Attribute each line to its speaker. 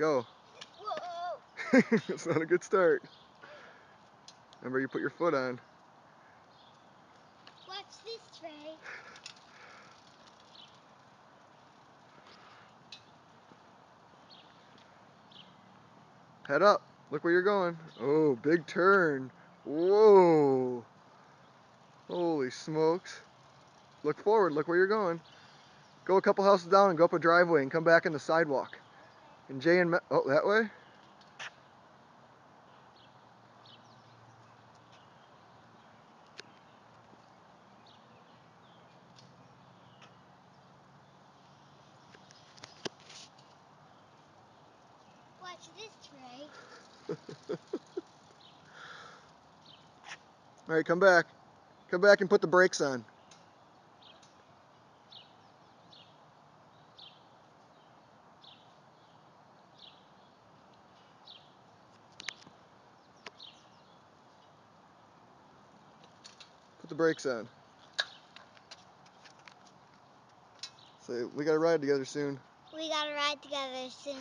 Speaker 1: Go.
Speaker 2: Whoa.
Speaker 1: It's not a good start. Remember, you put your foot on.
Speaker 2: Watch this, Trey.
Speaker 1: Head up. Look where you're going. Oh, big turn. Whoa. Holy smokes. Look forward. Look where you're going. Go a couple houses down and go up a driveway and come back in the sidewalk. And Jay and oh, that way?
Speaker 2: Watch this, Trey.
Speaker 1: All right, come back. Come back and put the brakes on. Put the brakes on. So we gotta ride together soon.
Speaker 2: We gotta ride together soon.